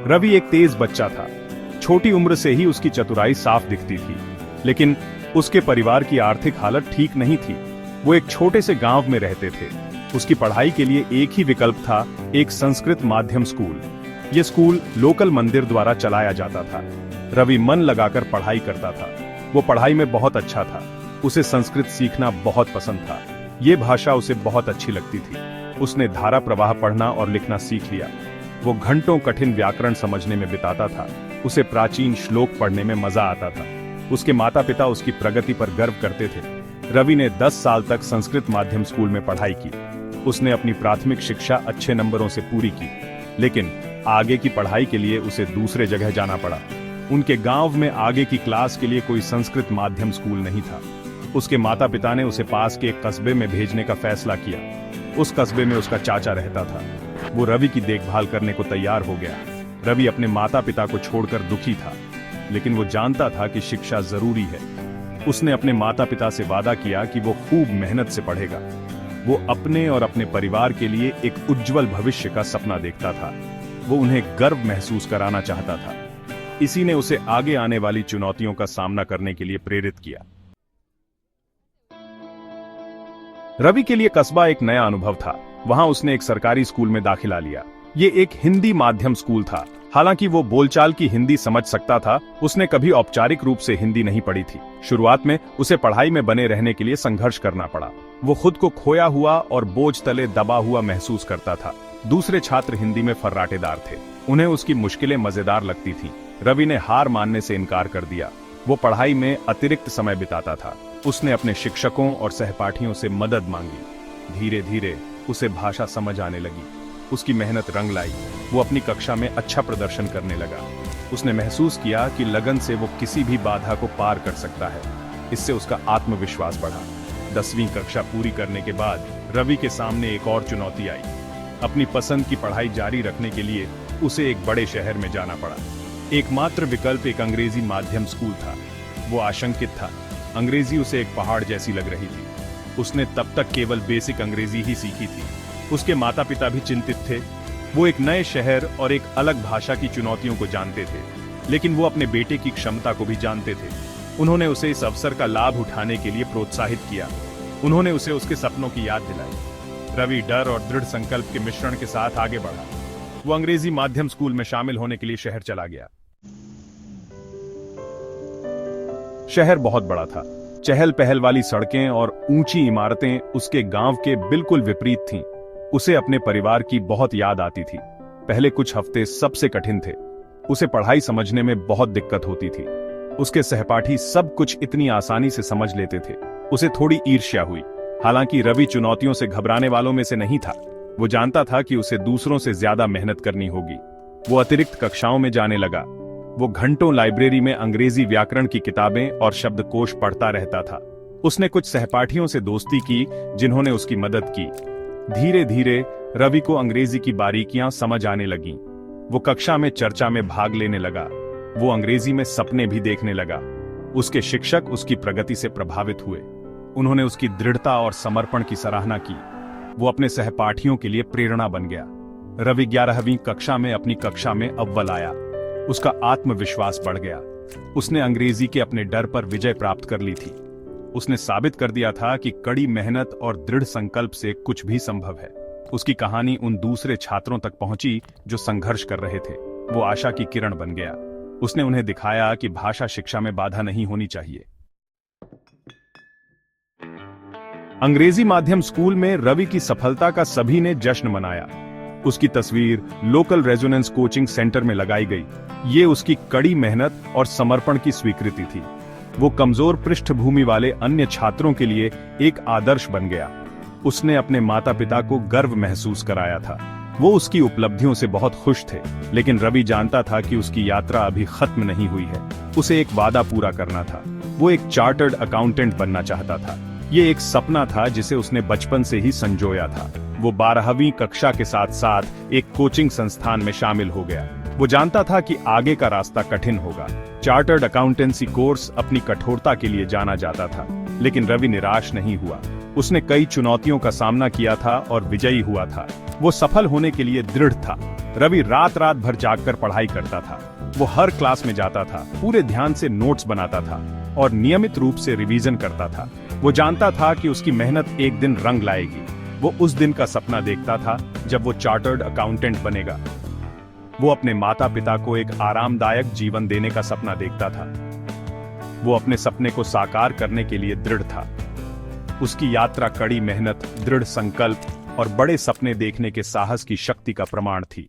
रवि एक तेज बच्चा था। छोटी उम्र से ही उसकी चतुराई साफ दिखती थी, लेकिन उसके परिवार की आर्थिक हालत ठीक नहीं थी। वो एक छोटे से गांव में रहते थे। उसकी पढ़ाई के लिए एक ही विकल्प था, एक संस्कृत माध्यम स्कूल। ये स्कूल लोकल मंदिर द्वारा चलाया जाता था। रवि मन लगाकर पढ़ाई करता था। वो पढ़ाई में बहुत अच्छा था। उसे संस्कृत सीखना बहुत पसंद था। ये भाषा उसे बहुत अच्छी लगती थी। उसने धारा प्रवाह पढ़ना और लिखना सीख लिया। वो घंटों कठिन व्याकरण समझने में बिताता था। उसे प्राचीन श्लोक पढ़ने में मजा आता था। उसके माता पिता उसकी प्रगति पर गर्व करते थे। रवि ने 10 साल तक संस्कृत माध्यम स्कूल में पढ़ाई की। उसने अपनी प्राथमिक शिक्षा अच्छे नंबरों से पूरी की, लेकिन आगे की पढ़ाई के लिए उसे दूसरे जगह जाना पड़ा। उनके गांव में आगे की क्लास के लिए कोई संस्कृत माध्यम स्कूल नहीं था। उसके माता पिता ने उसे पास के एक कस्बे में भेजने का फैसला किया। उस कस्बे में उसका चाचा रहता था। वो रवि की देखभाल करने को तैयार हो गया। रवि अपने माता पिता को छोड़कर दुखी था, लेकिन वो जानता था कि शिक्षा जरूरी है। उसने अपने माता पिता से वादा किया कि वो खूब मेहनत से पढ़ेगा। वो अपने और अपने परिवार के लिए एक उज्जवल भविष्य का सपना देखता था। वो उन्हें गर्व महसूस कराना चाहता था। इसी ने उसे आगे आने वाली चुनौतियों का सामना करने के लिए प्रेरित किया। रवि के लिए कस्बा एक नया अनुभव था। वहां उसने एक सरकारी स्कूल में दाखिला लिया। ये एक हिंदी माध्यम स्कूल था। हालांकि वो बोलचाल की हिंदी समझ सकता था, उसने कभी औपचारिक रूप से हिंदी नहीं पढ़ी थी। शुरुआत में उसे पढ़ाई में बने रहने के लिए संघर्ष करना पड़ा। वो खुद को खोया हुआ और बोझ तले दबा हुआ महसूस करता था। दूसरे छात्र हिंदी में फर्राटेदार थे। उन्हें उसकी मुश्किलें मजेदार लगती थीं। रवि ने हार मानने से इनकार कर दिया। वो पढ़ाई में अतिरिक्त समय बिताता था। उसने अपने शिक्षकों और सहपाठियों से मदद मांगी। धीरे धीरे उसे भाषा समझ आने लगी। उसकी मेहनत रंग लाई। वो अपनी कक्षा में अच्छा प्रदर्शन करने लगा। उसने महसूस किया कि लगन से वो किसी भी बाधा को पार कर सकता है। इससे उसका आत्मविश्वास बढ़ा। 10वीं कक्षा पूरी करने के बाद रवि के सामने एक और चुनौती आई। अपनी पसंद की पढ़ाई जारी रखने के लिए उसे एक बड़े शहर में जाना पड़ा। एकमात्र विकल्प एक अंग्रेजी माध्यम स्कूल था। वो आशंकित था। अंग्रेजी उसे एक पहाड़ जैसी लग रही थी। उसने तब तक केवल बेसिक अंग्रेजी ही सीखी थी। उसके माता पिता भी चिंतित थे। वो एक नए शहर और एक अलग भाषा की चुनौतियों को जानते थे, लेकिन वो अपने बेटे की क्षमता को भी जानते थे। उन्होंने उसे इस अवसर का लाभ उठाने के लिए प्रोत्साहित किया। उन्होंने उसे उसके सपनों की याद दिलाई। रवि डर और दृढ़ संकल्प के मिश्रण के साथ आगे बढ़ा। वो अंग्रेजी माध्यम स्कूल में शामिल होने के लिए शहर चला गया। शहर बहुत बड़ा था। चहल पहल वाली सड़कें और ऊंची इमारतें उसके गांव के बिल्कुल विपरीत थीं। उसे अपने परिवार की बहुत याद आती थी। पहले कुछ हफ्ते सबसे कठिन थे। उसे पढ़ाई समझने में बहुत दिक्कत होती थी। उसके सहपाठी सब कुछ इतनी आसानी से समझ लेते थे। उसे थोड़ी ईर्ष्या हुई। हालांकि रवि चुनौतियों से घबराने वालों में से नहीं था। वो जानता था कि उसे दूसरों से ज्यादा मेहनत करनी होगी। वो अतिरिक्त कक्षाओं में जाने लगा। वो घंटों लाइब्रेरी में अंग्रेजी व्याकरण की किताबें और शब्दकोश पढ़ता रहता था। उसने कुछ सहपाठियों से दोस्ती की जिन्होंने उसकी मदद की। धीरे धीरे रवि को अंग्रेजी की बारीकियां समझ आने लगीं। वो कक्षा में चर्चा में भाग लेने लगा। वो अंग्रेजी में सपने भी देखने लगा। उसके शिक्षक उसकी प्रगति से प्रभावित हुए। उन्होंने उसकी दृढ़ता और समर्पण की सराहना की। वो अपने सहपाठियों के लिए प्रेरणा बन गया। रवि 11वीं कक्षा में अपनी कक्षा में अव्वल आया। उसका आत्मविश्वास बढ़ गया। उसने अंग्रेजी के अपने डर पर विजय प्राप्त कर ली थी। उसने साबित कर दिया था कि कड़ी मेहनत और दृढ़ संकल्प से कुछ भी संभव है। उसकी कहानी उन दूसरे छात्रों तक पहुंची जो संघर्ष कर रहे थे। वो आशा की किरण बन गया। उसने उन्हें दिखाया कि भाषा शिक्षा में बाधा नहीं होनी चाहिए। अंग्रेजी माध्यम स्कूल में रवि की सफलता का सभी ने जश्न मनाया। उसकी तस्वीर लोकल रेजोनेंस कोचिंग सेंटर में लगाई गई। ये उसकी कड़ी मेहनत और समर्पण की स्वीकृति थी। वो कमजोर पृष्ठभूमि वाले अन्य छात्रों के लिए एक आदर्श बन गया। उसने अपने माता पिता को गर्व महसूस कराया था। वो उसकी उपलब्धियों से बहुत खुश थे, लेकिन रवि जानता था कि उसकी यात्रा अभी खत्म नहीं हुई है। उसे एक वादा पूरा करना था। वो एक चार्टर्ड अकाउंटेंट बनना चाहता था। ये एक सपना था जिसे उसने बचपन से ही संजोया था। वो 12वीं कक्षा के साथ साथ एक कोचिंग संस्थान में शामिल हो गया। वो जानता था कि आगे का रास्ता कठिन होगा। चार्टर्ड अकाउंटेंसी कोर्स अपनी कठोरता के लिए जाना जाता था, लेकिन रवि निराश नहीं हुआ। उसने कई चुनौतियों का सामना किया था और विजयी हुआ था। वो सफल होने के लिए दृढ़ था। रवि रात रात भर जागकर पढ़ाई करता था। वो हर क्लास में जाता था, पूरे ध्यान से नोट्स बनाता था और नियमित रूप से रिवीजन करता था। वो जानता था कि उसकी मेहनत एक दिन रंग लाएगी। वो उस दिन का सपना देखता था जब वो चार्टर्ड अकाउंटेंट बनेगा। वो अपने माता पिता को एक आरामदायक जीवन देने का सपना देखता था। वो अपने सपने को साकार करने के लिए दृढ़ था। उसकी यात्रा कड़ी मेहनत, दृढ़ संकल्प और बड़े सपने देखने के साहस की शक्ति का प्रमाण थी।